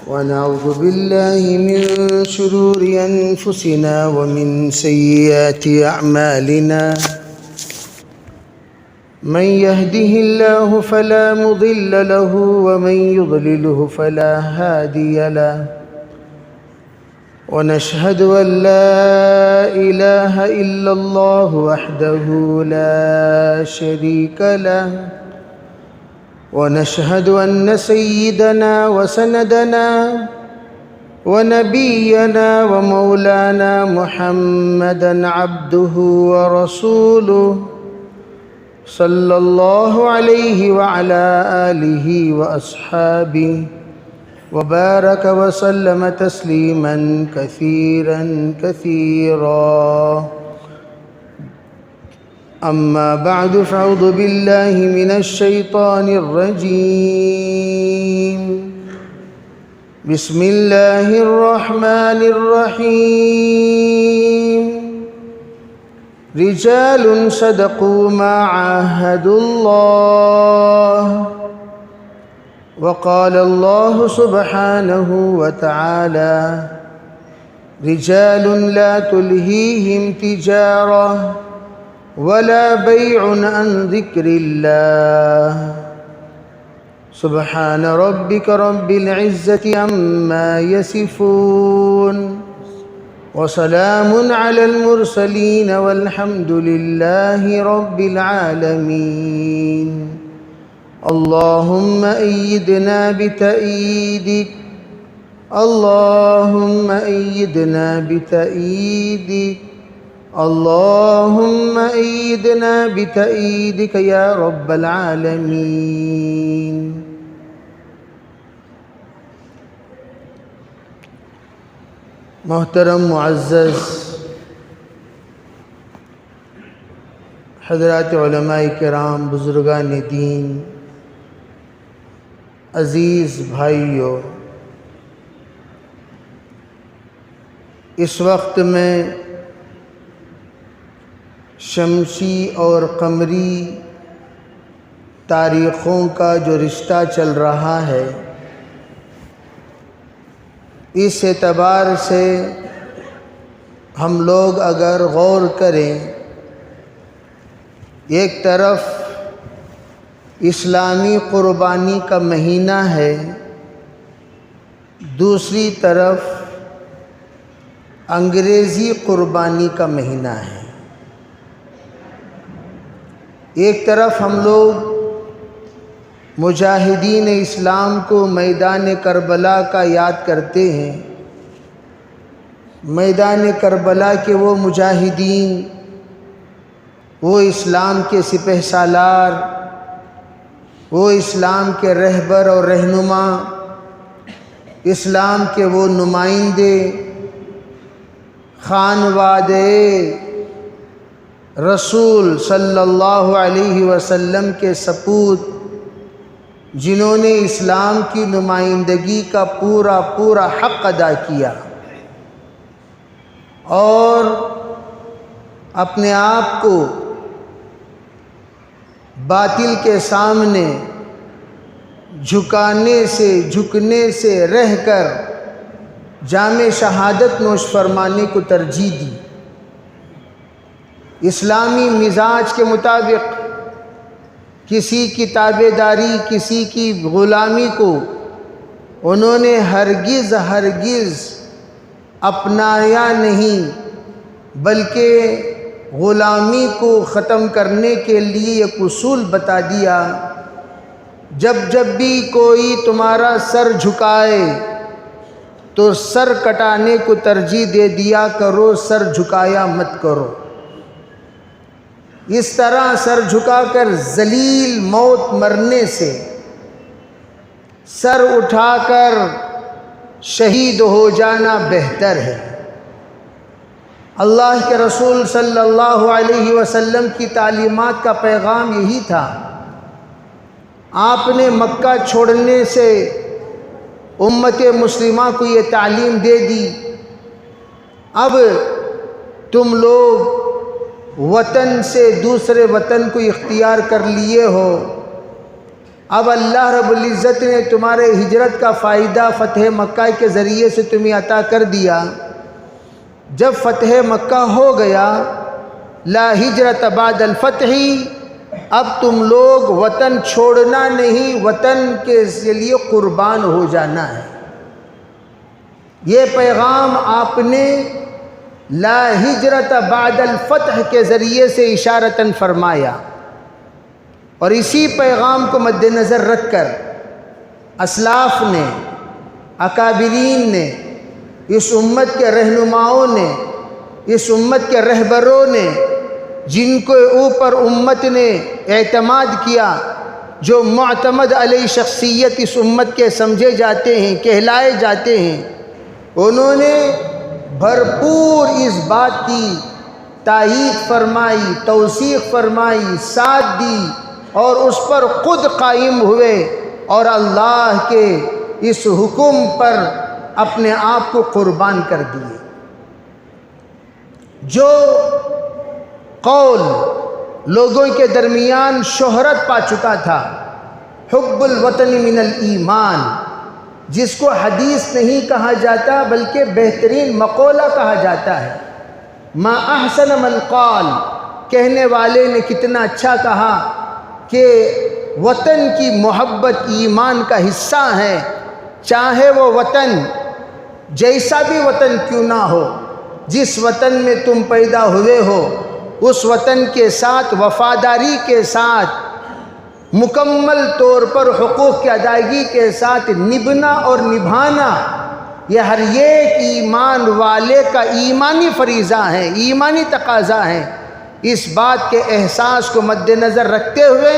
ونعوذ بالله من شرور أنفسنا ومن سيئات أعمالنا من يهده الله فلا مضل له ومن يضلله فلا هادي له ونشهد أن لا إله إلا الله وحده لا شريك له ونشهد أن سيدنا وسندنا ونبينا ومولانا محمدا عبده ورسوله صلى الله عليه وعلى آله وأصحابه وبارك وسلم تسليما كثيرا كثيرا. أما بعد فأعوذ بالله من الشيطان الرجيم. بسم الله الرحمن الرحيم. رجال صدقوا ما عاهدوا الله وقال الله سبحانه وتعالى رجال لا تلهيهم تجارة ولا بيع عن ذكر الله. سبحان ربك رب العزة عما يصفون وسلام على المرسلين والحمد لله رب العالمين. اللهم أيدنا بتأييدك، اللهم أيدنا بتأييدك، اللهم أيدنا بتأييدك يا رب العالمين. محترم معزز حضرات علماء کرام، بزرگان دین، عزیز بھائیوں، اس وقت میں شمسی اور قمری تاریخوں کا جو رشتہ چل رہا ہے، اس اعتبار سے ہم لوگ اگر غور کریں، ایک طرف اسلامی قربانی کا مہینہ ہے، دوسری طرف انگریزی قربانی کا مہینہ ہے. ایک طرف ہم لوگ مجاہدین اسلام کو میدان کربلا کا یاد کرتے ہیں. میدان کربلا کے وہ مجاہدین، وہ اسلام کے سپہ سالار، وہ اسلام کے رہبر اور رہنما، اسلام کے وہ نمائندے، خانوادے رسول صلی اللہ علیہ وسلم کے سپوت، جنہوں نے اسلام کی نمائندگی کا پورا پورا حق ادا کیا اور اپنے آپ کو باطل کے سامنے جھکنے سے رہ کر جام شہادت نوش فرمانے کو ترجیح دی. اسلامی مزاج کے مطابق کسی کی تابع داری، کسی کی غلامی کو انہوں نے ہرگز اپنایا نہیں، بلکہ غلامی کو ختم کرنے کے لیے ایک اصول بتا دیا: جب بھی کوئی تمہارا سر جھکائے تو سر کٹانے کو ترجیح دے دیا کرو، سر جھکایا مت کرو. اس طرح سر جھکا کر ذلیل موت مرنے سے سر اٹھا کر شہید ہو جانا بہتر ہے. اللہ کے رسول صلی اللہ علیہ وسلم کی تعلیمات کا پیغام یہی تھا. آپ نے مکہ چھوڑنے سے امت مسلمہ کو یہ تعلیم دے دی، اب تم لوگ وطن سے دوسرے وطن کو اختیار کر لیے ہو، اب اللہ رب العزت نے تمہارے ہجرت کا فائدہ فتح مکہ کے ذریعے سے تمہیں عطا کر دیا۔ جب فتح مکہ ہو گیا، لا ہجرت بعد الفتح، اب تم لوگ وطن چھوڑنا نہیں، وطن کے لیے قربان ہو جانا ہے۔ یہ پیغام آپ نے لا ہجرت بعد الفتح کے ذریعے سے اشارتاً فرمایا، اور اسی پیغام کو مد نظر رکھ کر اسلاف نے، اکابرین نے، اس امت کے رہنماؤں نے، اس امت کے رہبروں نے، جن کے اوپر امت نے اعتماد کیا، جو معتمد علیہ شخصیت اس امت کے سمجھے جاتے ہیں، کہلائے جاتے ہیں، انہوں نے بھرپور اس بات کی تائید فرمائی، توثیق فرمائی، ساتھ دی، اور اس پر خود قائم ہوئے اور اللہ کے اس حکم پر اپنے آپ کو قربان کر دیے۔ جو قول لوگوں کے درمیان شہرت پا چکا تھا، حب الوطن من الایمان، جس کو حدیث نہیں کہا جاتا بلکہ بہترین مقولہ کہا جاتا ہے، ما احسن من قال، کہنے والے نے کتنا اچھا کہا کہ وطن کی محبت ایمان کا حصہ ہے، چاہے وہ وطن جیسا بھی وطن کیوں نہ ہو، جس وطن میں تم پیدا ہوئے ہو اس وطن کے ساتھ وفاداری کے ساتھ مکمل طور پر حقوق کی ادائیگی کے ساتھ نبھنا اور نبھانا، یہ ہر ایک ایمان والے کا ایمانی فریضہ ہے، ایمانی تقاضا ہے۔ اس بات کے احساس کو مد نظر رکھتے ہوئے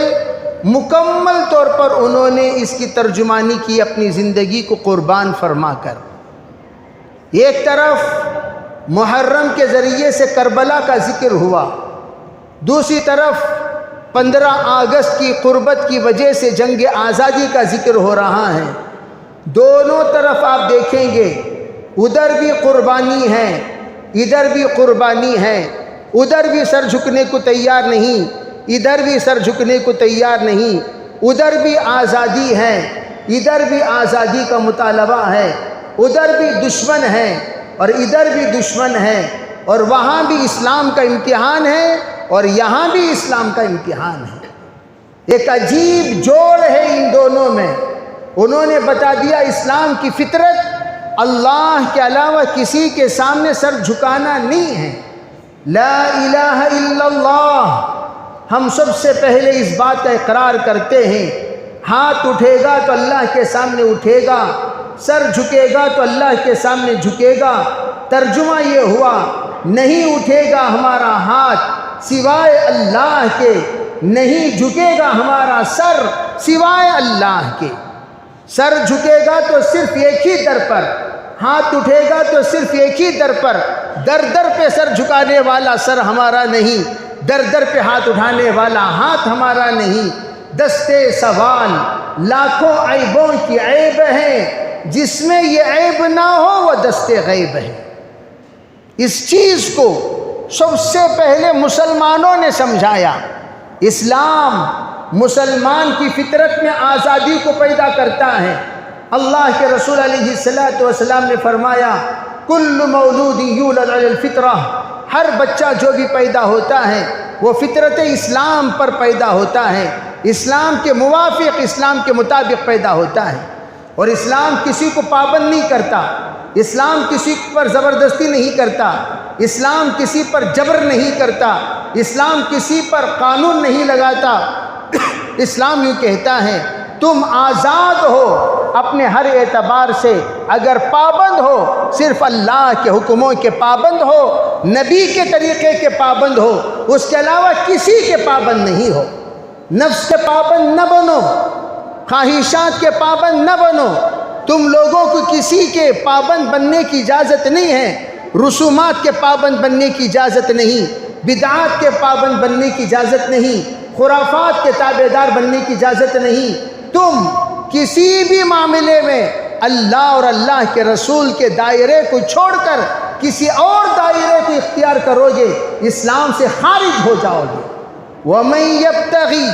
مکمل طور پر انہوں نے اس کی ترجمانی کی اپنی زندگی کو قربان فرما کر۔ ایک طرف محرم کے ذریعے سے کربلا کا ذکر ہوا، دوسری طرف 15 اگست کی قربت کی وجہ سے جنگ آزادی کا ذکر ہو رہا ہے۔ دونوں طرف آپ دیکھیں گے، ادھر بھی قربانی ہے، ادھر بھی قربانی ہے، ادھر بھی سر جھکنے کو تیار نہیں، ادھر بھی سر جھکنے کو تیار نہیں، ادھر بھی آزادی ہے، ادھر بھی آزادی کا مطالبہ ہے، ادھر بھی دشمن ہے اور ادھر بھی دشمن ہے، اور وہاں بھی اسلام کا امتحان ہے اور یہاں بھی اسلام کا امتحان ہے۔ ایک عجیب جوڑ ہے ان دونوں میں۔ انہوں نے بتا دیا اسلام کی فطرت اللہ کے علاوہ کسی کے سامنے سر جھکانا نہیں ہے، لا الہ الا اللہ۔ ہم سب سے پہلے اس بات کا اقرار کرتے ہیں، ہاتھ اٹھے گا تو اللہ کے سامنے اٹھے گا، سر جھکے گا تو اللہ کے سامنے جھکے گا۔ ترجمہ یہ ہوا، نہیں اٹھے گا ہمارا ہاتھ سوائے اللہ کے، نہیں جھکے گا ہمارا سر سوائے اللہ کے۔ سر جھکے گا تو صرف ایک ہی در پر، ہاتھ اٹھے گا تو صرف ایک ہی در پر۔ در در پہ سر جھکانے والا سر ہمارا نہیں، در در پہ ہاتھ اٹھانے والا ہاتھ ہمارا نہیں۔ دستے سوال لاکھوں عیبوں کی عیب ہے، جس میں یہ عیب نہ ہو وہ دستے غیب ہے۔ اس چیز کو سب سے پہلے مسلمانوں نے سمجھایا۔ اسلام مسلمان کی فطرت میں آزادی کو پیدا کرتا ہے۔ اللہ کے رسول علیہ السلام نے فرمایا، کل مولود یولد علی الفطرہ، ہر بچہ جو بھی پیدا ہوتا ہے وہ فطرت اسلام پر پیدا ہوتا ہے، اسلام کے موافق، اسلام کے مطابق پیدا ہوتا ہے۔ اور اسلام کسی کو پابند نہیں کرتا، اسلام کسی پر زبردستی نہیں کرتا، اسلام کسی پر جبر نہیں کرتا، اسلام کسی پر قانون نہیں لگاتا۔ اسلام یوں کہتا ہے تم آزاد ہو اپنے ہر اعتبار سے، اگر پابند ہو صرف اللہ کے حکموں کے پابند ہو، نبی کے طریقے کے پابند ہو، اس کے علاوہ کسی کے پابند نہیں ہو۔ نفس کے پابند نہ بنو، خواہشات کے پابند نہ بنو۔ تم لوگوں کو کسی کے پابند بننے کی اجازت نہیں ہے، رسومات کے پابند بننے کی اجازت نہیں، بدعات کے پابند بننے کی اجازت نہیں، خرافات کے تابعدار بننے کی اجازت نہیں۔ تم کسی بھی معاملے میں اللہ اور اللہ کے رسول کے دائرے کو چھوڑ کر کسی اور دائرے کو اختیار کرو گے، اسلام سے خارج ہو جاؤ گے۔ وَمَن يَبْتَغِي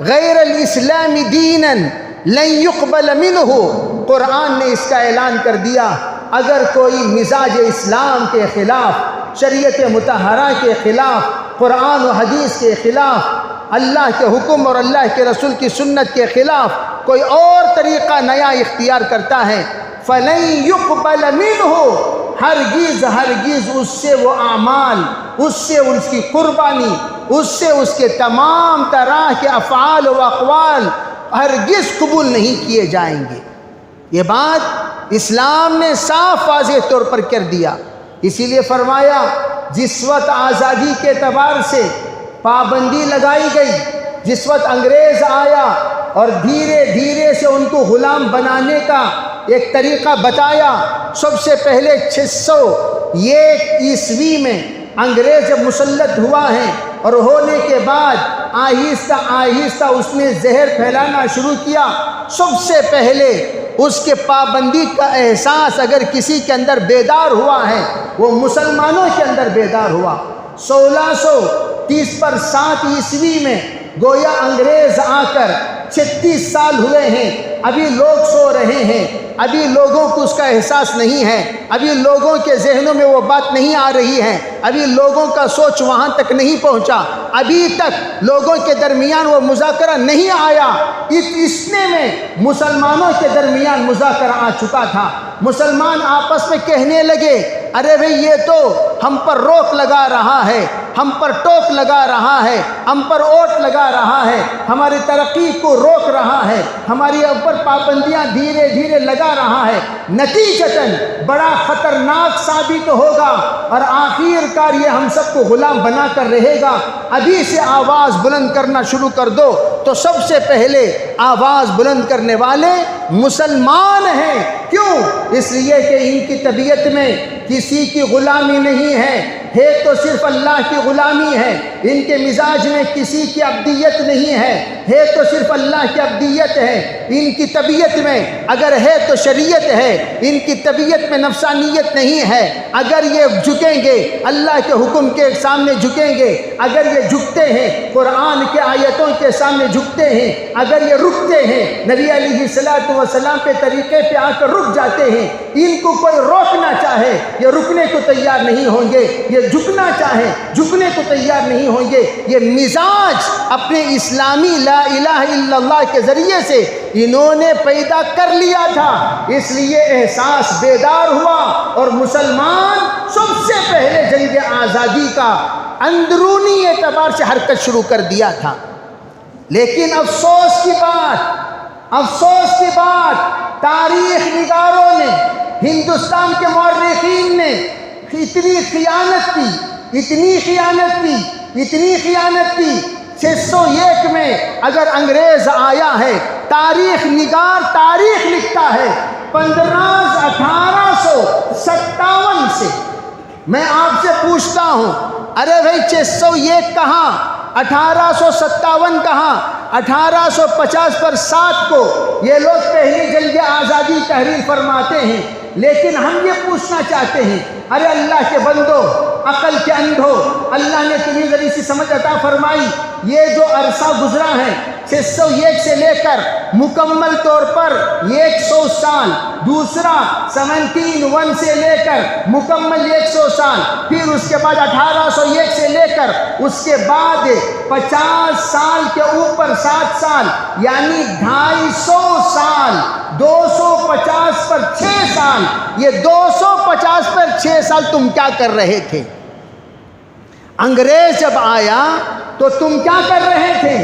غیر الاسلام دینا لن يقبل منہ، قرآن نے اس کا اعلان کر دیا اگر کوئی مزاج اسلام کے خلاف، شریعت مطہرہ کے خلاف، قرآن و حدیث کے خلاف، اللہ کے حکم اور اللہ کے رسول کی سنت کے خلاف کوئی اور طریقہ نیا اختیار کرتا ہے، فَلَن يُقْبَلَ مِنْهُ، ہرگز اس سے وہ اعمال، اس سے اس کی قربانی، اس سے اس کے تمام طرح کے افعال و اقوال ہرگز قبول نہیں کیے جائیں گے۔ یہ بات اسلام نے صاف واضح طور پر کر دیا، اسی لیے فرمایا جس وقت آزادی کے اعتبار سے پابندی لگائی گئی، جس وقت انگریز آیا اور دھیرے دھیرے سے ان کو غلام بنانے کا ایک طریقہ بتایا، سب سے پہلے 601 عیسوی میں انگریز جب مسلط ہوا ہے اور ہونے کے بعد آہستہ آہستہ اس نے زہر پھیلانا شروع کیا، سب سے پہلے اس کے پابندی کا احساس اگر کسی کے اندر بیدار ہوا ہے وہ مسلمانوں کے اندر بیدار ہوا۔ 1630 پر 7 عیسوی میں گویا انگریز آ کر 36 سال ہوئے ہیں، ابھی لوگ سو رہے ہیں، ابھی لوگوں کو اس کا احساس نہیں ہے، ابھی لوگوں کے ذہنوں میں وہ بات نہیں آ رہی ہے، ابھی لوگوں کا سوچ وہاں تک نہیں پہنچا، ابھی تک لوگوں کے درمیان وہ مذاکرہ نہیں آیا۔ اتنے میں مسلمانوں کے درمیان مذاکرہ آ چکا تھا، مسلمان آپس میں کہنے لگے ارے بھئی یہ تو ہم پر روک لگا رہا ہے، ہم پر ٹوک لگا رہا ہے، ہم پر اوٹ لگا رہا ہے، ہماری ترقی کو روک رہا ہے، ہماری اوپر پابندیاں دھیرے دھیرے لگا رہا ہے، نتیجتاً بڑا خطرناک ثابت ہوگا اور آخر کار یہ ہم سب کو غلام بنا کر رہے گا، ابھی سے آواز بلند کرنا شروع کر دو۔ تو سب سے پہلے آواز بلند کرنے والے مسلمان ہیں، کیوں؟ اس لیے کہ ان کی طبیعت میں کسی کی غلامی نہیں ہے تو صرف اللہ کی غلامی ہے، ان کے مزاج میں کسی کی عبدیت نہیں ہے تو صرف اللہ کی عبدیت ہے، ان کی طبیعت میں اگر ہے تو شریعت ہے، ان کی طبیعت میں نفسانیت نہیں ہے۔ اگر یہ جھکیں گے اللہ کے حکم کے سامنے جھکیں گے، اگر یہ جھکتے ہیں قرآن کے آیتوں کے سامنے جھکتے ہیں، اگر یہ رکتے ہیں نبی علیہ السلام کے طریقے پہ آ کر رک جاتے ہیں، ان کو کوئی روکنا چاہے یہ رکنے کو تیار نہیں ہوں گے، یہ جھکنا چاہے جھکنے کو تیار نہیں ہوں گے۔ یہ مزاج اپنے اسلامی لا الہ الا اللہ کے ذریعے سے انہوں نے پیدا کر لیا تھا، اس لیے احساس بیدار ہوا اور مسلمان سب سے پہلے جنگ آزادی کا اندرونی اعتبار سے حرکت شروع کر دیا تھا۔ لیکن افسوس کی بات تاریخ نگاروں نے، ہندوستان کے مورخین نے اتنی خیانت کی 601 میں اگر انگریز آیا ہے، تاریخ نگار تاریخ لکھتا ہے 1857 سے۔ میں آپ سے پوچھتا ہوں ارے بھائی 601 کہاں، 1857 کہاں، 1850 پر 7 کو یہ لوگ پہلی جنگ آزادی تحریر فرماتے ہیں، لیکن ہم یہ پوچھنا چاہتے ہیں ارے اللہ کے بندو، عقل کے اندھو، اللہ نے تمہیں ذریعے سے سمجھ عطا فرمائی، یہ جو عرصہ گزرا ہے 601 سے لے کر مکمل طور پر 100 سال، دوسرا 1701 سے لے کر مکمل 100 سال، پھر اس کے بعد 1801 سے لے کر اس کے بعد 50 سال کے اوپر 7 سال، یعنی 250 سال، 250 پر 6 سال، یہ 250 پر 6 سال تم کیا کر رہے تھے؟ انگریز جب آیا تو تم کیا کر رہے تھے؟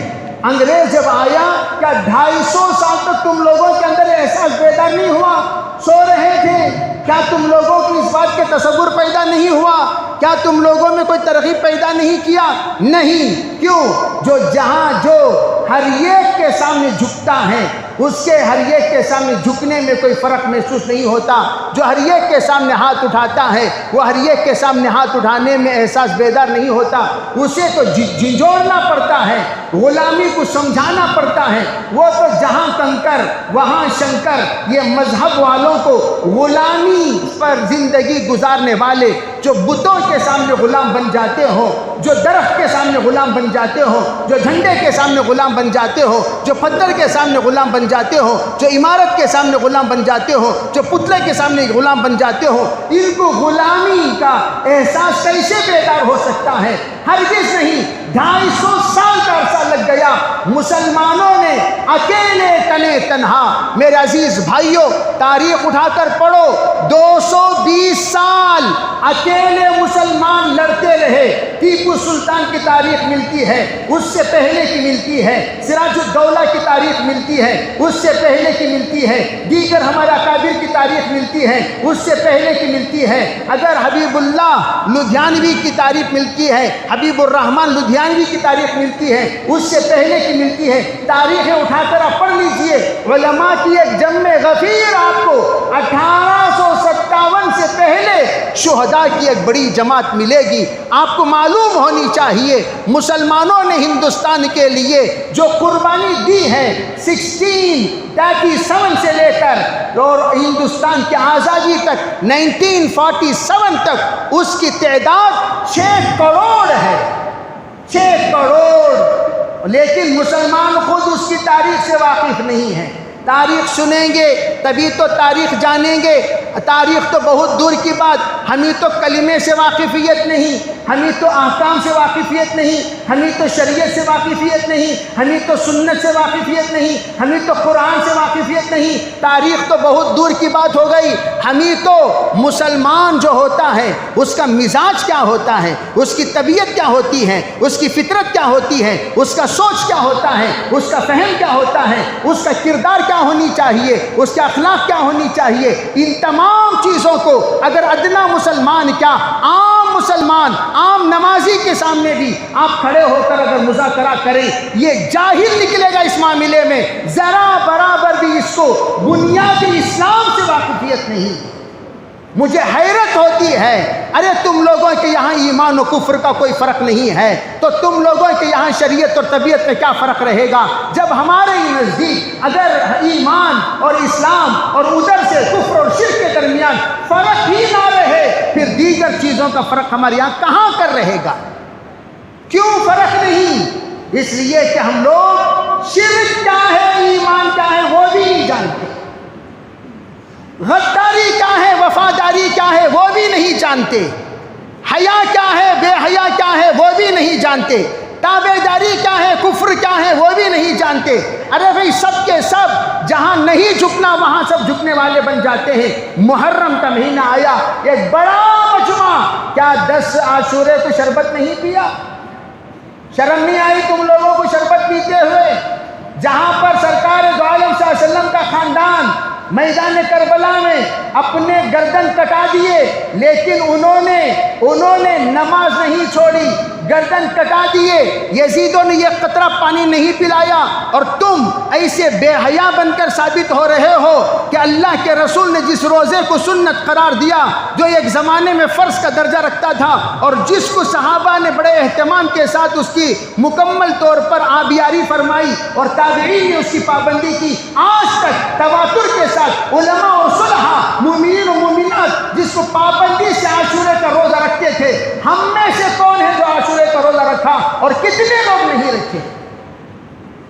انگریز جب آیا کیا 250 سال تک تم لوگوں کے اندر احساس بیدار نہیں ہوا؟ سو رہے تھے؟ کیا تم لوگوں کو اس بات کے تصور پیدا نہیں ہوا؟ کیا تم لوگوں میں کوئی ترغیب پیدا نہیں کیا؟ نہیں۔ کیوں؟ جہاں جو ہر ایک کے سامنے جھکتا ہے اس کے ہر ایک کے سامنے جھکنے میں کوئی فرق محسوس نہیں ہوتا، جو ہر ایک کے سامنے ہاتھ اٹھاتا ہے وہ ہر ایک کے سامنے ہاتھ اٹھانے میں احساس بیدار نہیں ہوتا، اسے تو جھنجھوڑنا پڑتا ہے، غلامی کو سمجھانا پڑتا ہے۔ وہ تو جہاں کنکر وہاں شنکر، یہ مذہب والوں کو غلامی پر زندگی گزارنے والے، جو بتوں کے سامنے غلام بن جاتے ہو، جو درخت کے سامنے غلام بن جاتے ہو، جو جھنڈے کے سامنے غلام بن جاتے ہو، جو پتھر کے سامنے غلام بن جاتے ہو، جو عمارت کے سامنے غلام بن جاتے ہو، جو پتلے کے سامنے غلام بن جاتے ہو، ان کو غلامی کا احساس کیسے بیدار ہو سکتا ہے؟ ہرگز نہیں۔ 250 سال کا عرصہ لگ گیا مسلمانوں نے اکیلے تنے تنہا۔ میرے عزیز بھائیوں، تاریخ اٹھا کر پڑھو، 220 سال اکیلے مسلمان لڑتے رہے۔ ٹیپو سلطان کی تاریخ ملتی ہے، اس سے پہلے کی ملتی ہے، سراج الدولہ کی تاریخ ملتی ہے، اس سے پہلے کی ملتی ہے، دیگر ہمارے اکابر کی تاریخ ملتی ہے، اس سے پہلے کی ملتی ہے۔ اگر حبیب اللہ لدھیانوی کی تاریخ ملتی ہے، حبیب الرحمن لدھیانوی کی تاریخ ملتی ہے، اس سے پہلے کی ملتی ہے۔ تاریخیں اٹھا کر آپ پڑھ لیجئے، علماء کی ایک جمع غفیر آپ کو 1857 سے پہلے شہداء کی ایک بڑی جماعت ملے گی۔ آپ کو معلوم ہونی چاہیے مسلمانوں نے ہندوستان کے لیے جو قربانی دی ہے 1637 سے لے کر اور ہندوستان کی آزادی تک 1947 تک، اس کی تعداد 6 کروڑ ہے، 6 کروڑ۔ لیکن مسلمان خود اس کی تاریخ سے واقف نہیں ہے۔ تاریخ سنیں گے تبھی تو تاریخ جانیں گے۔ تاریخ تو بہت دور کی بات، ہمیں تو کلمے سے واقفیت نہیں، ہمیں تو احکام سے واقفیت نہیں، ہمیں تو شریعت سے واقفیت نہیں، ہمیں تو سنت سے واقفیت نہیں، ہمیں تو قرآن سے واقفیت نہیں۔ تاریخ تو بہت دور کی بات ہو گئی۔ ہمیں تو مسلمان جو ہوتا ہے اس کا مزاج کیا ہوتا ہے، اس کی طبیعت کیا ہوتی ہے، اس کی فطرت کیا ہوتی ہے، اس کا سوچ کیا ہوتا ہے، اس کا فہم کیا ہوتا ہے، اس کا کردار کیا ہونی چاہیے، اس کے اخلاق کیا ہونی چاہیے، ان تمام چیزوں کو اگر ادنا مسلمان کیا عام مسلمان، عام نمازی کے سامنے بھی آپ کھڑے ہو کر اگر مذاکرہ کریں، یہ جاہل نکلے گا اس معاملے میں، ذرا برابر بھی اس کو بنیادی اسلام سے واقفیت نہیں۔ مجھے حیرت ہوتی ہے، ارے تم لوگوں کے یہاں ایمان و کفر کا کوئی فرق نہیں ہے تو تم لوگوں کے یہاں شریعت اور طبیعت میں کیا فرق رہے گا؟ جب ہمارے نزدیک اگر ایمان اور اسلام اور ادھر سے کفر اور شرک کے درمیان فرق ہی نہ رہے، پھر دیگر چیزوں کا فرق ہمارے یہاں کہاں کر رہے گا؟ کیوں فرق نہیں؟ اس لیے کہ ہم لوگ شرک کیا ہے، ایمان کیا ہے وہ بھی نہیں جانتے، غداری کیا ہے، وفاداری کیا ہے وہ بھی نہیں جانتے، حیا کیا ہے، بے حیا کیا ہے وہ بھی نہیں جانتے، تابع داری کیا ہے، کفر کیا ہے وہ بھی نہیں جانتے۔ ارے بھئی سب کے سب جہاں نہیں جھکنا وہاں سب جھکنے والے بن جاتے ہیں۔ محرم کا مہینہ آیا، ایک بڑا مجمع، کیا 10 عاشورے کو شربت نہیں پیا؟ شرم نہیں آئی تم لوگوں کو شربت پیتے ہوئے؟ جہاں پر سرکار دو عالم صلی اللہ علیہ وسلم کا خاندان میدان کربلا میں اپنے گردن کٹا دیے، لیکن انہوں نے نماز نہیں چھوڑی، گردن کٹا دیے، یزیدوں نے یہ قطرہ پانی نہیں پلایا، اور تم ایسے بے حیا بن کر ثابت ہو رہے ہو کہ اللہ کے رسول نے جس روزے کو سنت قرار دیا، جو ایک زمانے میں فرض کا درجہ رکھتا تھا، اور جس کو صحابہ نے بڑے اہتمام کے ساتھ اس کی مکمل طور پر آبیاری فرمائی اور تابعین نے اس کی پابندی کی، آج تک تواتر کے ساتھ علماء اور صلحاء، مومنین و مومنات جس کو پابندی سے عاشورے کا روزہ رکھتے تھے، ہم میں سے کون ہے جو عاشورے کا روزہ رکھا اور کتنے لوگ نہیں رکھے؟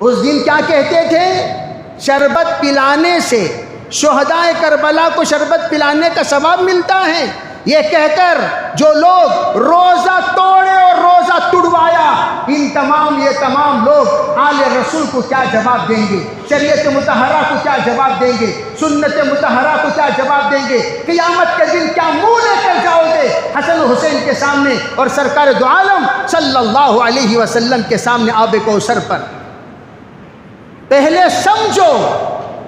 اس دن کیا کہتے تھے؟ شربت پلانے سے شہدائے کربلا کو شربت پلانے کا ثواب ملتا ہے، یہ کہہ کر جو لوگ روزہ توڑے اور روزہ تڑوایا، یہ تمام لوگ آل رسول کو کیا جواب دیں گے؟ شریعت مطہرہ کو کیا جواب دیں گے؟ سنت مطہرہ کو کیا جواب دیں گے؟ قیامت کے دن کیا منہ لے کر جاؤ گے حسن حسین کے سامنے اور سرکار دو عالم صلی اللہ علیہ وسلم کے سامنے آب کوثر پر؟ پہلے سمجھو،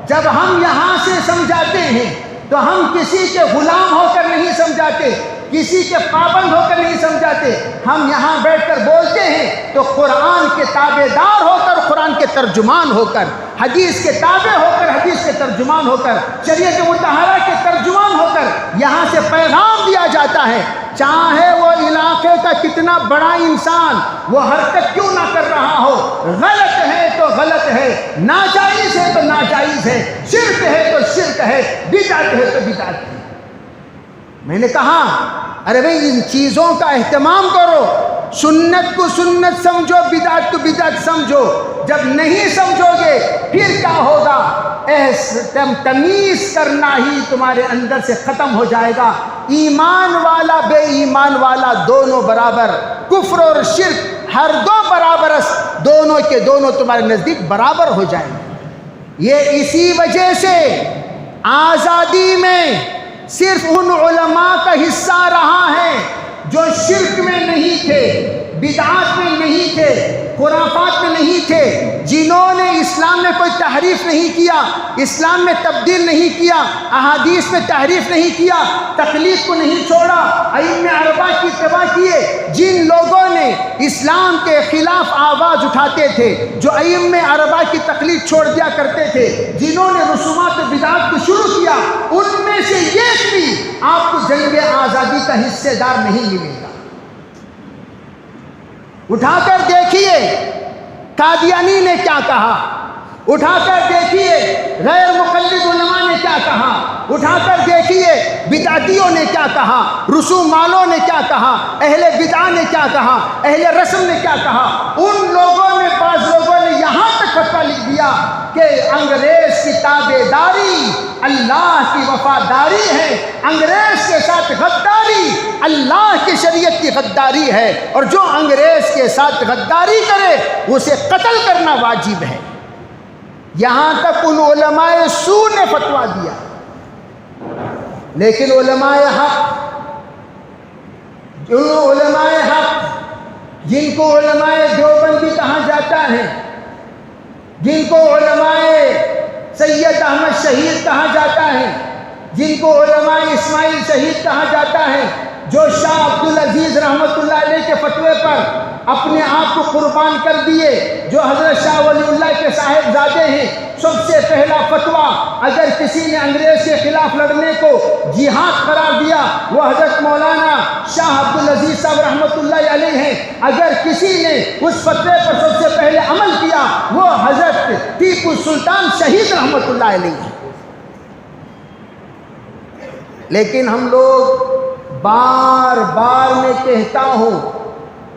جب ہم یہاں سے سمجھاتے ہیں تو ہم کسی کے غلام ہو کر نہیں سمجھاتے، کسی کے پابند ہو کر نہیں سمجھاتے. ہم یہاں بیٹھ کر بولتے ہیں تو قرآن کے تابع دار ہو کر، قرآن کے ترجمان ہو کر، حدیث کے تابع ہو کر، حدیث کے ترجمان ہو کر، شریعت مطہرہ کے ترجمان ہو کر یہاں سے پیغام دیا جاتا ہے. چاہے وہ علاقے کا کتنا بڑا انسان وہ حرکت کیوں نہ کر رہا ہو، غلط ہے تو غلط ہے، ناجائز ہے تو ناجائز ہے، شرک ہے تو شرک ہے، بدعت ہے تو بدعت ہے. میں نے کہا ارے بھئی ان چیزوں کا اہتمام کرو، سنت کو سنت سمجھو، بدعت کو بدعت سمجھو. جب نہیں سمجھو گے پھر کیا ہوگا؟ تمیز کرنا ہی تمہارے اندر سے ختم ہو جائے گا. ایمان والا بے ایمان والا دونوں برابر، کفر اور شرک ہر دو برابر، دونوں کے دونوں تمہارے نزدیک برابر ہو جائیں گے. یہ اسی وجہ سے آزادی میں صرف ان علماء کا حصہ رہا ہے جو شرک میں نہیں تھے، بدعات میں نہیں تھے، خرافات میں نہیں تھے، جنہوں نے اسلام میں کوئی تحریف نہیں کیا، اسلام میں تبدیل نہیں کیا، احادیث میں تحریف نہیں کیا، تقلید کو نہیں چھوڑا، ائمہ اربعہ کی اتباع کیے. جن لوگوں نے اسلام کے خلاف آواز اٹھاتے تھے، جو ائمہ اربعہ کی تقلید چھوڑ دیا کرتے تھے، جنہوں نے رسومات و بدعات کو شروع کیا، ان میں سے ایک بھی آپ کو جنگ آزادی کا حصے دار نہیں ملے گا. اٹھا کر دیکھیے قادیانی نے کیا کہا، اٹھا کر دیکھیے غیر مقلد علماء نے کیا کہا، اٹھا کر دیکھیے بدعتیوں نے کیا کہا، رسوم والوں نے کیا کہا، اہل بدعہ نے کیا کہا، اہل رسم نے کیا کہا. ان لوگوں نے، بعض لوگوں نے یہاں تک فتویٰ لکھ دیا کہ انگریز کی تابع داری اللہ کی وفاداری ہے، انگریز کے ساتھ غداری اللہ کی شریعت کی غداری ہے، اور جو انگریز کے ساتھ غداری کرے اسے قتل کرنا واجب ہے. یہاں تک ان علماء سو نے فتویٰ دیا. لیکن علماء حق، جن کو علماء دیوبند بھی کہا جاتا ہے، جن کو علماء سید احمد شہید کہا جاتا ہے، جن کو علماء اسماعیل شہید کہا جاتا ہے، جو شاہ عبدالعزیز رحمۃ اللہ علیہ کے فتوے پر اپنے آپ کو قربان کر دیے، جو حضرت شاہ ولی اللہ کے صاحبزادے ہیں. سب سے پہلا فتویٰ اگر کسی نے انگریز کے خلاف لڑنے کو جہاد قرار دیا وہ حضرت مولانا شاہ عبدالعزیز صاحب رحمۃ اللہ علیہ ہیں. اگر کسی نے اس فتوے پر سب سے پہلے عمل کیا وہ حضرت ٹیپو سلطان شہید رحمۃ اللہ علیہ ہیں. لیکن ہم لوگ بار بار میں کہتا ہوں،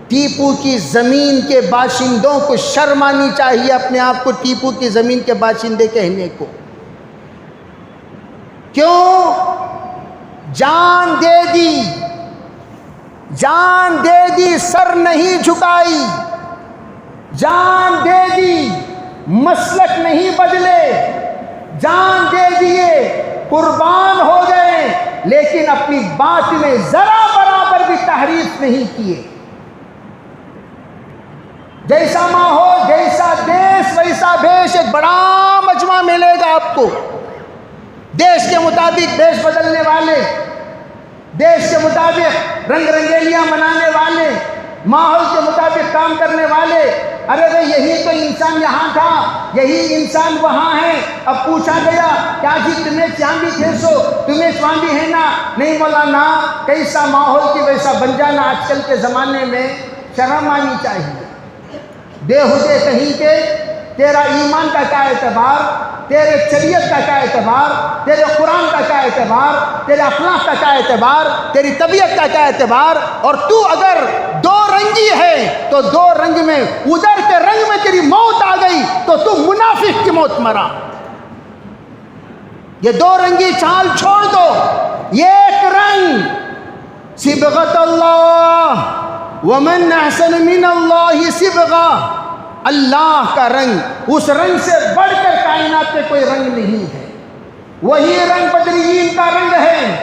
ٹیپو کی زمین کے باشندوں کو شرم آنی چاہیے اپنے آپ کو ٹیپو کی زمین کے باشندے کہنے کو. کیوں؟ جان دے دی، جان دے دی، سر نہیں جھکائی، جان دے دی، مسلک نہیں بدلے، جان دے دیے، قربان ہو گئے، لیکن اپنی بات میں ذرا برابر بھی تحریف نہیں کیے. جیسا ماحول، جیسا دیش ویسا بھیش. ایک بڑا مجمع ملے گا آپ کو، دیش کے مطابق دیش بدلنے والے، دیش کے مطابق رنگ رنگیلیاں منانے والے، ماحول کے مطابق کام کرنے والے. ارے بھئی یہی تو انسان یہاں تھا، یہی انسان وہاں ہے. اب پوچھا گیا کیا جی تمہیں چاندی 600 تمہیں چاندی ہے نا؟ نہیں مولانا، کیسا ماحول کی ویسا بن جانا. آج کل کے زمانے میں شرم آنی چاہیے. بےہودے کہیں کے تیرا ایمان کا کیا اعتبار، تیرے شریعت کا کیا اعتبار، تیرے قرآن کا کیا اعتبار، تیرے اخلاق کا کیا اعتبار، تیری طبیعت کا کیا اعتبار. اور تو اگر دو رنگی ہے تو دو رنگ میں ادھر کے رنگ میں تیری موت آ گئی تو تو منافق کی موت مرا. یہ دو رنگی چال چھوڑ دو، یہ ایک رنگ صبغت اللہ، ومن احسن من اللہ صبغہ، اللہ کا رنگ. اس رنگ سے بڑھ کر کائنات میں کوئی رنگ نہیں ہے. وہی رنگ بدرین کا رنگ ہے،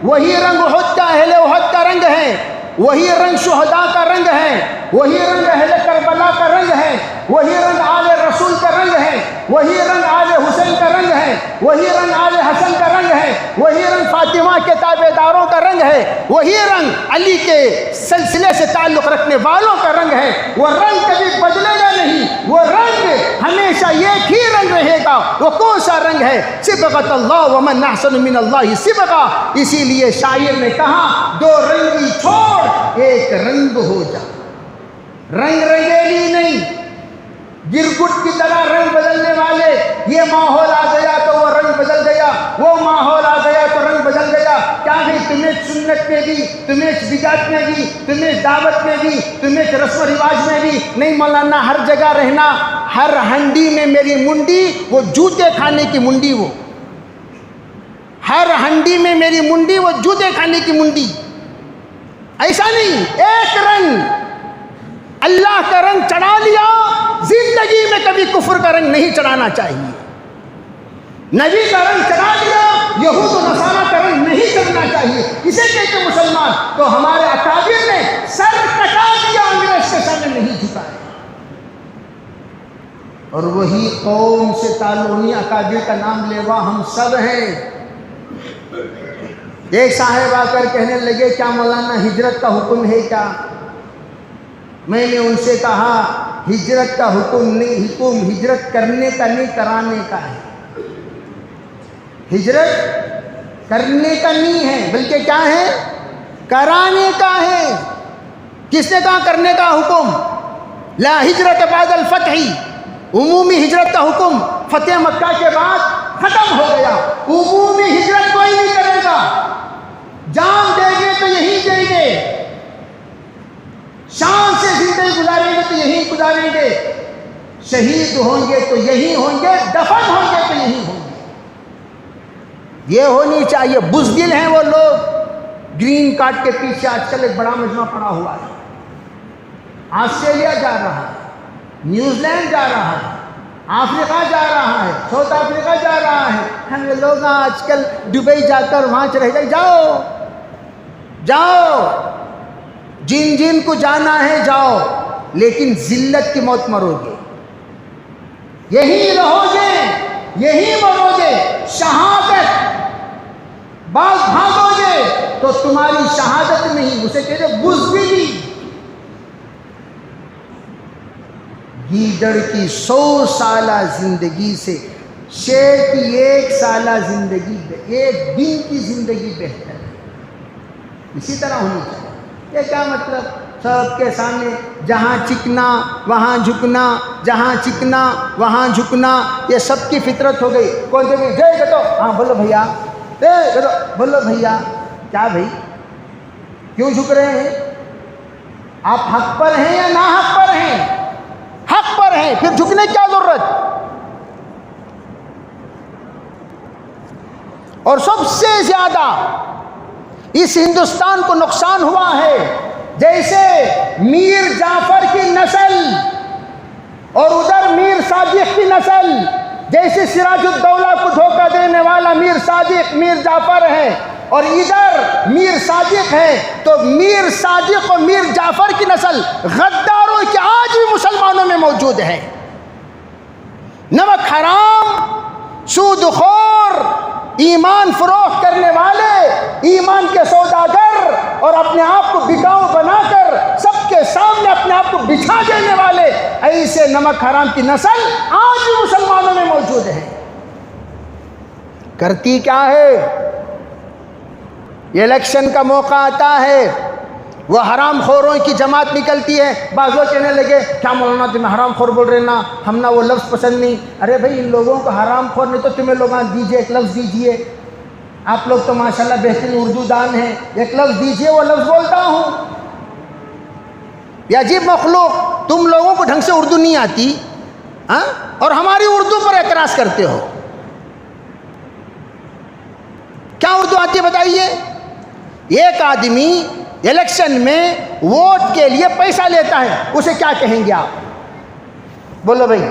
وہی رنگ احد کا، اہل احد کا رنگ ہے، وہی رنگ شہداء کا رنگ ہے، وہی رنگ اہل کربلا کا رنگ ہے، وہی رنگ آل رسول کا رنگ ہے، وہی رنگ آل حسین کا رنگ ہے، وہی رنگ آل حسن کا رنگ ہے، وہی رنگ فاطمہ کے تابع داروں کا رنگ ہے، وہی رنگ علی کے سلسلے سے تعلق رکھنے والوں کا رنگ ہے، وہ رنگ کبھی بدلے گا نہیں، وہ رنگ ہمیشہ ایک ہی رنگ رہے گا۔ وہ کون سا رنگ ہے؟ صبغۃ اللہ ومن احسن من اللہ صبغہ۔ اسی لیے شاعر نے کہا دو رنگی چھوڑ ایک رنگ ہو جا، رنگ رنگیلی نہیں، گرگٹ کی طرح رنگ بدلنے والے، یہ ماحول آ گیا تو وہ رنگ بدل گیا، وہ ماحول آ گیا تو رنگ بدل گیا۔ کیا بھی تمہیں سنت میں بھی، تمہیں بدعت میں بھی، تمہیں دعوت میں بھی، تمہیں رسم و رواج میں بھی نہیں مولانا ہر جگہ رہنا، ہر ہنڈی میں میری منڈی، وہ جوتے کھانے کی منڈی، وہ ہر ہنڈی میں میری منڈی، وہ جوتے کھانے کی منڈی، ایسا نہیں۔ ایک رنگ اللہ کا رنگ چڑھا لیا، زندگی میں کبھی کفر کا رنگ نہیں چڑھانا چاہیے۔ نبی کا رنگ چڑھا لیا، یہود و نصارہ کا رنگ نہیں چڑھنا چاہیے۔ اسے کہتے مسلمان۔ تو ہمارے اکابر نے سر کٹا دیا، انگریز کے سامنے نہیں جھکائے، اور وہی قوم سے تعلق، انہیں اکابر کا نام لیوا ہم سب ہیں۔ ایک صاحب آ کر کہنے لگے کیا مولانا ہجرت کا حکم ہے کیا؟ میں نے ان سے کہا ہجرت کا حکم نہیں، حکم ہجرت کرنے کا نہیں کرانے کا ہے۔ ہجرت کرنے کا نہیں ہے بلکہ کیا ہے؟ کرانے کا ہے۔ کس نے کہا کرنے کا حکم؟ لا ہجرت بعد الفتح، عمومی ہجرت کا حکم فتح مکہ کے بعد ختم ہو گیا۔ عمومی ہجرت کوئی نہیں کرے گا، جان دیں گے تو یہی دیں گے، شان سے زندگی گزاریں گے تو یہی گزاریں گے، شہید ہوں گے تو یہی ہوں گے، دفن ہوں گے تو یہی ہوں گے۔ یہ ہونی چاہیے۔ بزدل ہیں وہ لوگ، گرین کارڈ کے پیچھے آج کل ایک بڑا مجمع پڑا ہوا ہے، آسٹریلیا جا رہا ہے، نیوزی لینڈ جا رہا ہے، افریقہ جا رہا ہے، ساؤتھ افریقہ جا رہا ہے۔ ہم لوگ آج کل دبئی جا کر وہاں چلے جائے، جاؤ جاؤ، جن جن کو جانا ہے جاؤ، لیکن ذلت کی موت مرو گے، یہی رہو گے، یہی مرو گے۔ شہادت بعض بھاگو گے تو تمہاری شہادت نہیں، اسے کہتے بزدلی۔ گیدڑ کی 100 سالہ زندگی سے شیر کی 1 سالہ زندگی، 1 دن کی زندگی بہتر ہے۔ اسی طرح ہونی چاہیے۔ یہ کیا مطلب؟ سب کے سامنے جہاں چکنا وہاں جھکنا، جہاں چکنا وہاں جھکنا، یہ سب کی فطرت ہو گئی۔ کون سے بھی جے گٹو، ہاں بولو بھیا، بولو بھیا، کیا بھائی کیوں جھک رہے ہیں؟ آپ حق پر ہیں یا نا حق پر ہیں؟ حق پر ہیں، پھر جھکنے کیا ضرورت؟ اور سب سے زیادہ اس ہندوستان کو نقصان ہوا ہے جیسے میر جعفر کی نسل اور ادھر میر صادق کی نسل، جیسے سراج الدولہ کو دھوکہ دینے والا میر صادق میر جعفر ہے، اور ادھر میر صادق ہے، تو میر صادق اور میر جعفر کی نسل غداروں کی آج بھی مسلمانوں میں موجود ہے۔ نمک حرام، سود خور، ایمان فروخت کرنے والے، ایمان کے سوداگر، اور اپنے آپ کو بکاؤ بنا کر سب کے سامنے اپنے آپ کو بچھا دینے والے، ایسے نمک حرام کی نسل آج بھی مسلمانوں میں موجود ہے۔ کرتی کیا ہے؟ الیکشن کا موقع آتا ہے، وہ حرام خوروں کی جماعت نکلتی ہے۔ بعض لوگ کہنے لگے کیا مولانا تمہیں حرام خور بول رہے نا، ہم نہ وہ لفظ پسند نہیں۔ ارے بھائی ان لوگوں کو حرام خور نہیں تو تمہیں لوگ دیجئے، ایک لفظ دیجئے، آپ لوگ تو ماشاءاللہ بہترین اردو دان ہیں، ایک لفظ دیجئے، وہ لفظ بولتا ہوں۔ یہ عجیب مخلوق، تم لوگوں کو ڈھنگ سے اردو نہیں آتی ہاں، اور ہماری اردو پر اعتراض کرتے ہو۔ کیا اردو آتی ہے بتائیے؟ ایک آدمی الیکشن میں ووٹ کے لیے پیسہ لیتا ہے، اسے کیا کہیں گے آپ؟ بولو بھائی،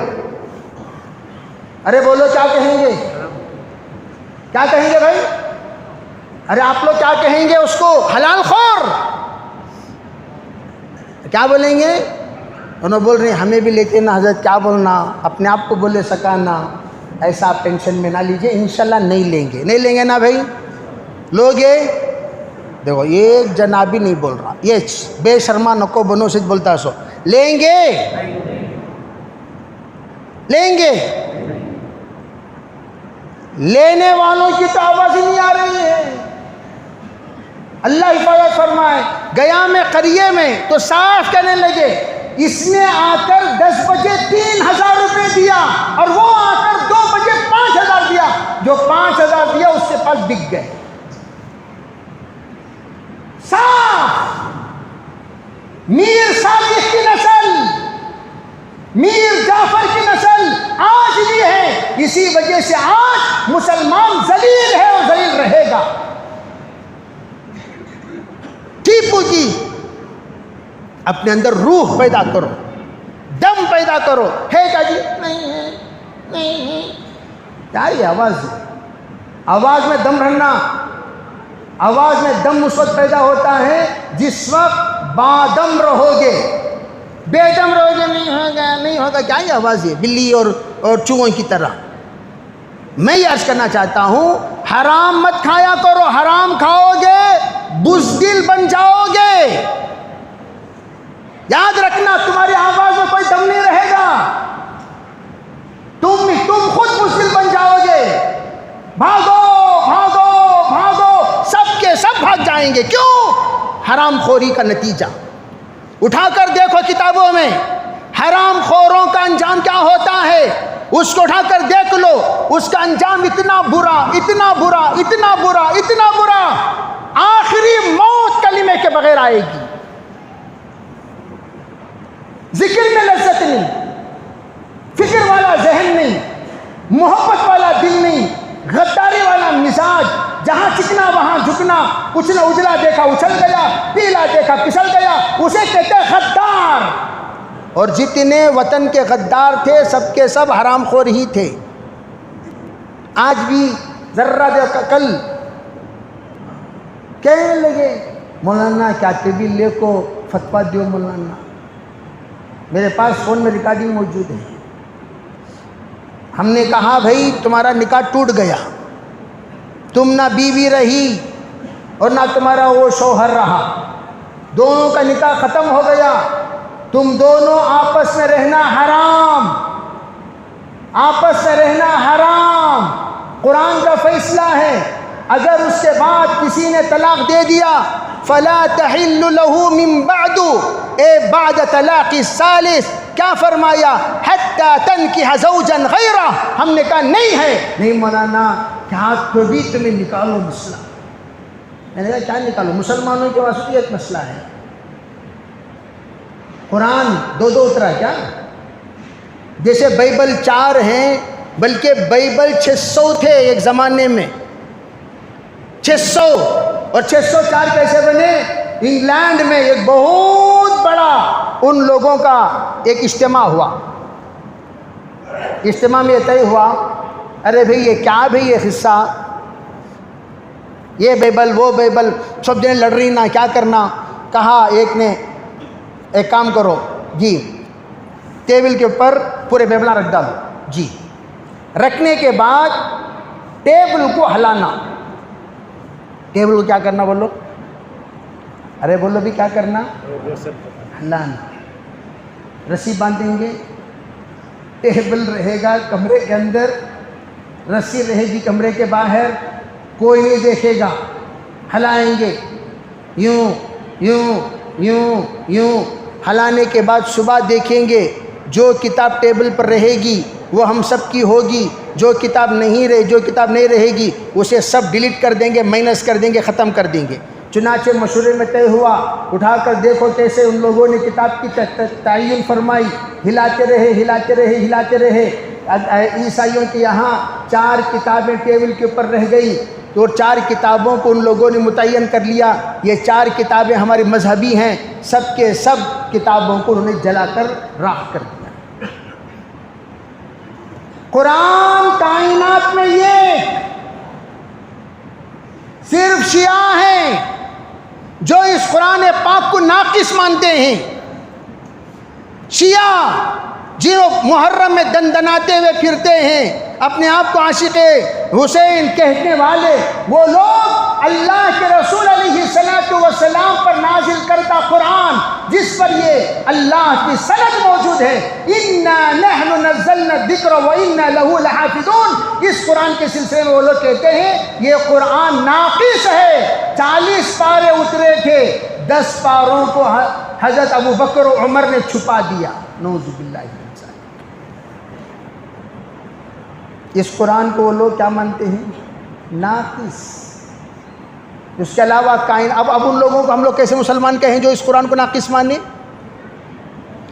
ارے بولو کیا کہیں گے؟ کیا کہیں گے بھائی؟ ارے آپ لوگ کیا کہیں گے اس کو؟ حلال خور کیا بولیں گے؟ انہوں بول رہے ہیں ہمیں بھی لیتے نا حضرت، کیا بولنا، اپنے آپ کو بولے سکانا، ایسا آپ ٹینشن میں نہ لیجئے، انشاءاللہ نہیں لیں گے، نہیں لیں گے نا بھائی، لوگ دیکھو ایک جنابی نہیں بول رہا، یہ بے شرما نکو بنو سے بولتا سو لیں گے لینے والوں کی تو آواز ہی نہیں آ رہی ہے۔ اللہ حفاظت فرمائے، گیا میں قریے میں تو صاف کہنے لگے اس نے آ کر 10 بجے 3000 روپے دیا اور وہ آ کر 2 بجے 5000 دیا، جو 5000 دیا اس کے پاس بک گئے۔ صاف میر صادق کی نسل، میر جعفر کی نسل آج بھی ہے، اسی وجہ سے آج مسلمان ذلیل ہے اور ذلیل رہے گا۔ ٹیپو جی اپنے اندر روح پیدا کرو، دم پیدا کرو، ہے کیا جی؟ نہیں ہے، نہیں ہے۔ کیا یہ آواز میں دم رہنا، آواز میں دم اس وقت پیدا ہوتا ہے جس وقت بادم رہو گے، بے دم رہو گے نہیں ہوگا، نہیں ہوگا۔ کیا یہ آواز ہے بلی اور چوہوں کی طرح؟ میں یہ عرض کرنا چاہتا ہوں حرام مت کھایا کرو، حرام کھاؤ گے بزدل بن جاؤ گے۔ یاد رکھنا تمہاری آواز میں کوئی دم نہیں رہے گا، تم خود بزدل بن جاؤ گے۔ بھاگو بھاگو بھاگو، سب کے سب بھاگ جائیں گے۔ کیوں؟ حرام خوری کا نتیجہ۔ اٹھا کر دیکھو کتابوں میں حرام خوروں کا انجام کیا ہوتا ہے، اس کو اٹھا کر دیکھ لو، اس کا انجام اتنا برا، اتنا برا، اتنا برا، اتنا برا، آخری موت کلمے کے بغیر آئے گی۔ ذکر میں لذت نہیں، فکر والا ذہن نہیں، محبت والا دل نہیں، غداری والا مزاج، جہاں چکنا وہاں جھکنا، کچھ نہ اجلا دیکھا اچھل گیا، پیلا دیکھا پھسل گیا، اسے کہتے ہیں غدار۔ اور جتنے وطن کے غدار تھے سب کے سب حرام خور ہی تھے۔ آج بھی ذرہ دے کل کہنے لگے مولانا کیا طبی لے کو فتویٰ دیو مولانا، میرے پاس فون میں ریکارڈنگ موجود ہے۔ ہم نے کہا بھائی تمہارا نکاح ٹوٹ گیا، تم نہ بیوی رہی اور نہ تمہارا وہ شوہر رہا، دونوں کا نکاح ختم ہو گیا، تم دونوں آپس میں رہنا حرام، آپس میں رہنا حرام۔ قرآن کا فیصلہ ہے اگر اس کے بعد کسی نے طلاق دے دیا فلا تحل له من بعد، اے بعد طلاق الثالث، کیا فرمایا؟ حتی تنکح زوجا غیرہ۔ ہم نے کہا نہیں ہے، نہیں مولانا کیا تو بھی تمہیں نکالو مسئلہ۔ میں نے کہا کیا نکالو؟ مسلمانوں کے واسطے ایک مسئلہ ہے، قرآن دو اترا کیا؟ جیسے بائبل 4 ہیں، بلکہ بائبل 600 تھے ایک زمانے میں، 600، اور 604 کیسے بنے؟ انگلینڈ میں ایک بہت بڑا ان لوگوں کا ایک اجتماع ہوا، اجتماع میں یہ طے ہوا ارے بھئی یہ کیا بھئی یہ قصہ، یہ بائبل وہ بائبل، سب جنے لڑ رہی نا کیا کرنا۔ کہا ایک نے ایک کام کرو جی، ٹیبل کے اوپر پورے بائبلاں رکھ ڈالو جی، رکھنے کے بعد ٹیبل کو ہلانا۔ ٹیبل کو کیا کرنا بولو؟ ارے بولو بھی کیا کرنا؟ ہلانا۔ رسی باندھیں گے، ٹیبل رہے گا کمرے کے اندر، رسی رہے گی کمرے کے باہر، کوئی نہیں دیکھے گا، ہلائیں گے یوں یوں یوں یوں، ہلانے کے بعد صبح دیکھیں گے جو کتاب ٹیبل پر رہے گی وہ ہم سب کی ہوگی، جو کتاب نہیں رہے گی اسے سب ڈیلیٹ کر دیں گے، مائنس کر دیں گے، ختم کر دیں گے۔ چنانچہ مشورے میں طے ہوا، اٹھا کر دیکھو کیسے ان لوگوں نے کتاب کی تعین فرمائی، ہلاتے رہے۔ عیسائیوں کے یہاں 4 کتابیں ٹیبل کے اوپر رہ گئی، تو 4 کتابوں کو ان لوگوں نے متعین کر لیا، یہ 4 کتابیں ہماری مذہبی ہیں، سب کے سب کتابوں کو انہوں نے جلا کر راکھ کر دیا۔ قرآن کائنات میں یہ صرف شیعہ ہیں جو اس قرآن پاک کو ناقص مانتے ہیں۔ شیعہ جنہوں محرم میں دندناتے ہوئے پھرتے ہیں، اپنے آپ کو عاشق حسین کہنے والے وہ لوگ اللہ کے رسول علیہ السلام پر نازل کردہ قرآن جس پر یہ اللہ کی سند موجود ہے، اِنَّا نَحْنُ نَزَّلْنَا الذِّكْرَ وَإِنَّا لَهُ لَحَافِظُونَ، اس قرآن کے سلسلے میں وہ لوگ کہتے ہیں یہ قرآن ناقص ہے۔ 40 پارے اترے تھے، 10 پاروں کو حضرت ابو بکر و عمر نے چھپا دیا، نعوذ باللہ من ذالک۔ اس قرآن کو وہ لوگ کیا مانتے ہیں؟ ناقص۔ اس کے علاوہ اب ان لوگوں کو ہم لوگ کیسے مسلمان کہیں جو اس قرآن کو ناقص مانے؟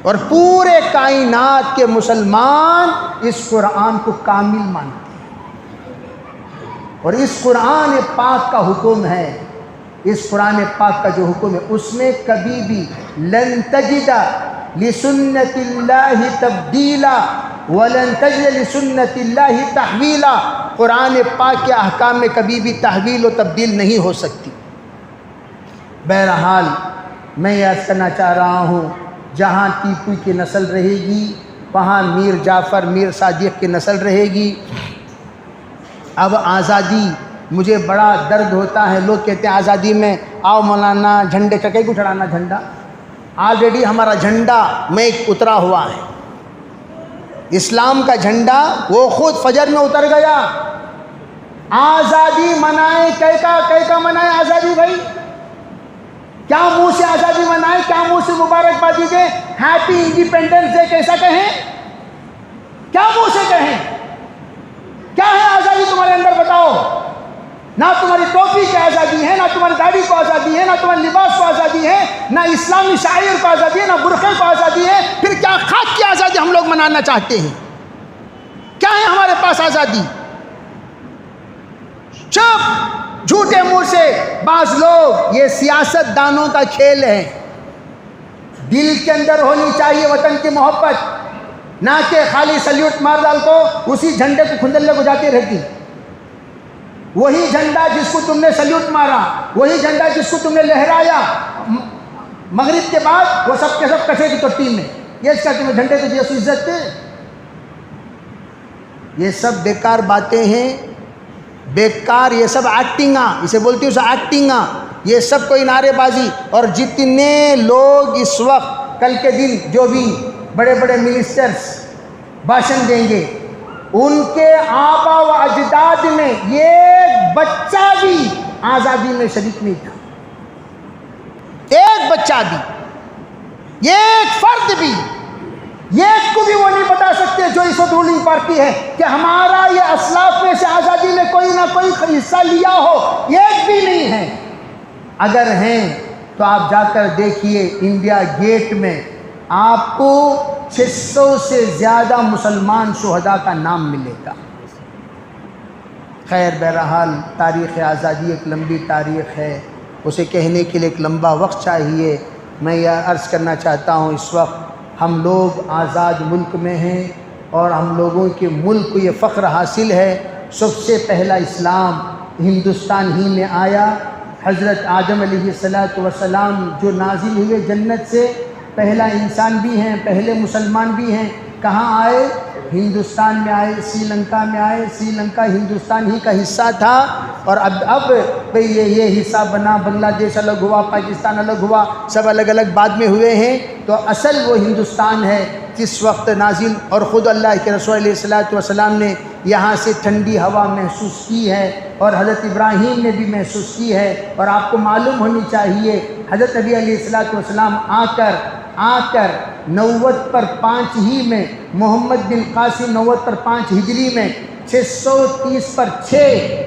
اور پورے کائنات کے مسلمان اس قرآن کو کامل مانتے ہیں، اور اس قرآن پاک کا حکم ہے، اس قرآن پاک کا جو حکم ہے اس میں کبھی بھی لن تجد لسنت اللہ تبدیلا ولن تجد لسنت اللہ تحویلا، قرآن پاک کے احکام میں کبھی بھی تحویل و تبدیل نہیں ہو سکتی۔ بہرحال میں یہ عرض کرنا چاہ رہا ہوں، جہاں ٹیپو کی نسل رہے گی وہاں میر جعفر میر صادق کی نسل رہے گی۔ اب آزادی، مجھے بڑا درد ہوتا ہے، لوگ کہتے ہیں آزادی میں آؤ مولانا جھنڈے کا کہیں اٹھانا جھنڈا، آلریڈی ہمارا جھنڈا میں اترا ہوا ہے، اسلام کا جھنڈا وہ خود فجر میں اتر گیا۔ آزادی منائے کہہ کا منائے آزادی بھائی، کیا منہ سے آزادی منائے، کیا منہ سے مبارکبادی دے، ہیپی انڈیپینڈنس ڈے کیسا کہیں، کیا منہ سے کہیں؟ کیا ہے آزادی تمہارے اندر بتاؤ؟ نہ تمہاری ٹوپی کی آزادی ہے، نہ تمہاری داڑھی کو آزادی ہے، نہ تمہارے لباس کو آزادی ہے، نہ اسلامی شاعر کو آزادی ہے، نہ برقعے کو آزادی ہے، پھر کیا خاک کی آزادی ہم لوگ منانا چاہتے ہیں؟ کیا ہے ہمارے پاس آزادی؟ چپ، جھوٹے منہ سے بعض لوگ، یہ سیاست دانوں کا کھیل ہے۔ دل کے اندر ہونی چاہیے وطن کی محبت، نہ کہ خالی سلیوٹ مار ڈال کو اسی جھنڈے کو کھندلے کو جاتی رہتی۔ وہی جھنڈا جس کو تم نے سلیوٹ مارا، وہی جھنڈا جس کو تم نے لہرایا، مغرب کے بعد وہ سب کے سب کچرے کی توٹی میں، یہ اس کا تمہیں جھنڈے کو جیسے عزت دے؟ یہ سب بیکار باتیں ہیں، بیکار، یہ سب ایکٹنگاں، اسے بولتی ہوں ایکٹنگاں، یہ سب کوئی نعرے بازی۔ اور جتنے لوگ اس وقت کل کے دن جو بھی بڑے بڑے منسٹرز بھاشن دیں گے، ان کے آبا و اجداد میں ایک بچہ بھی آزادی میں شریک نہیں تھا، ایک بچہ بھی، ایک فرد بھی، ایک کو بھی وہ نہیں بتا سکتے جو اس وقت رولنگ پارٹی ہے کہ ہمارا یہ اسلاف میں سے آزادی میں کوئی نہ کوئی حصہ لیا ہو، ایک بھی نہیں ہے۔ اگر ہیں تو آپ جا کر دیکھیے انڈیا گیٹ میں آپ کو 600 سے زیادہ مسلمان شہداء کا نام ملے گا۔ خیر بہرحال تاریخ آزادی ایک لمبی تاریخ ہے، اسے کہنے کے لیے ایک لمبا وقت چاہیے۔ میں یہ عرض کرنا چاہتا ہوں، اس وقت ہم لوگ آزاد ملک میں ہیں اور ہم لوگوں کے ملک کو یہ فخر حاصل ہے، سب سے پہلا اسلام ہندوستان ہی میں آیا۔ حضرت آدم علیہ السلام جو نازل ہوئے جنت سے، پہلا انسان بھی ہیں، پہلے مسلمان بھی ہیں، کہاں آئے؟ ہندوستان میں آئے، سری لنکا میں آئے۔ سری لنکا ہندوستان ہی کا حصہ تھا، اور اب یہ حصہ بنا، بنگلہ دیش الگ ہوا، پاکستان الگ ہوا، سب الگ الگ بعد میں ہوئے ہیں، تو اصل وہ ہندوستان ہے جس وقت نازل، اور خود اللہ کے رسول علیہ السلام نے یہاں سے ٹھنڈی ہوا محسوس کی ہے، اور حضرت ابراہیم نے بھی محسوس کی ہے۔ اور آپ کو معلوم ہونی چاہیے حضرت نبی علیہ السلام آ کر 90 پر 5 ہی میں، محمد بن قاسم 90 پر 5 ہجری میں 630 پر 6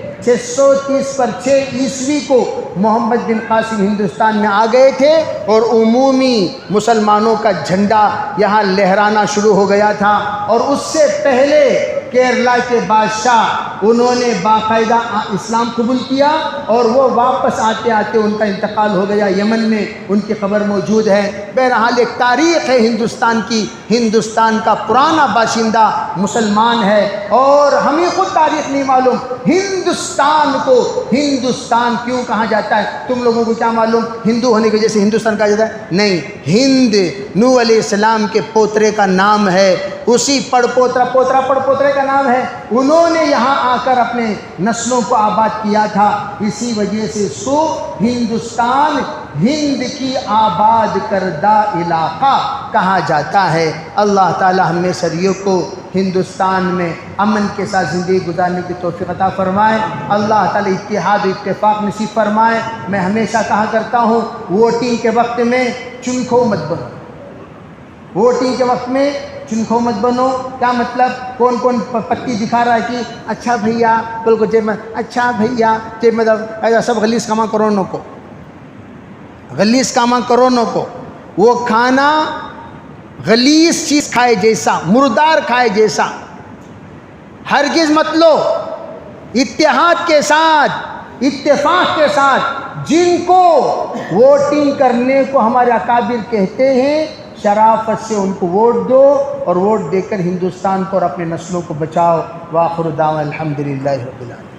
عیسوی کو محمد بن قاسم ہندوستان میں آ گئے تھے، اور عمومی مسلمانوں کا جھنڈا یہاں لہرانا شروع ہو گیا تھا۔ اور اس سے پہلے کیرلا کے بادشاہ انہوں نے باقاعدہ اسلام قبول کیا، اور وہ واپس آتے آتے ان کا انتقال ہو گیا، یمن میں ان کی قبر موجود ہے۔ بہرحال ایک تاریخ ہے ہندوستان کی، ہندوستان کا پرانا باشندہ مسلمان ہے، اور ہمیں خود تاریخ نہیں معلوم ہندوستان کو ہندوستان کیوں کہا جاتا ہے۔ تم لوگوں کو کیا معلوم ہندو ہونے کی وجہ سے ہندوستان کہا جاتا ہے؟ نہیں، ہند نوح علیہ السلام کے پوترے کا نام ہے، اسی پڑ پوترے کا نام ہے، انہوں نے یہاں آ کر اپنے نسلوں کو آباد کیا تھا۔ اسی وجہ سے اس کو ہندوستان ہند کی آباد کردہ علاقہ کہا جاتا ہے۔ اللہ تعالی ہم میں سبھیوں کو ہندوستان میں امن کے ساتھ زندگی گزارنے کی توفیق عطا فرمائے۔ اللہ تعالی اتحاد و اتفاق نصیب فرمائے۔ میں ہمیشہ کہا کرتا ہوں، ووٹنگ کے وقت میں چنکھو مت بنو، ووٹنگ کے وقت میں چنکھو مت بنو۔ کیا مطلب؟ کون پتی دکھا رہا ہے کہ اچھا بھیا، بالکل جیب میں، اچھا بھیا جیب میں، ایسا سب غلیظ کما کروڑوں کو، غلیظ کما کروڑوں کو، وہ کھانا غلیظ چیز کھائے جیسا، مردار کھائے جیسا ہرگز مت لو۔ اتحاد کے ساتھ، اتفاق کے ساتھ، جن کو ووٹنگ کرنے کو ہمارے اکابر کہتے ہیں، شرافت سے ان کو ووٹ دو اور ووٹ دے کر ہندوستان کو اور اپنے نسلوں کو بچاؤ۔ وآخر دعوانا الحمدللہ رب العالمین۔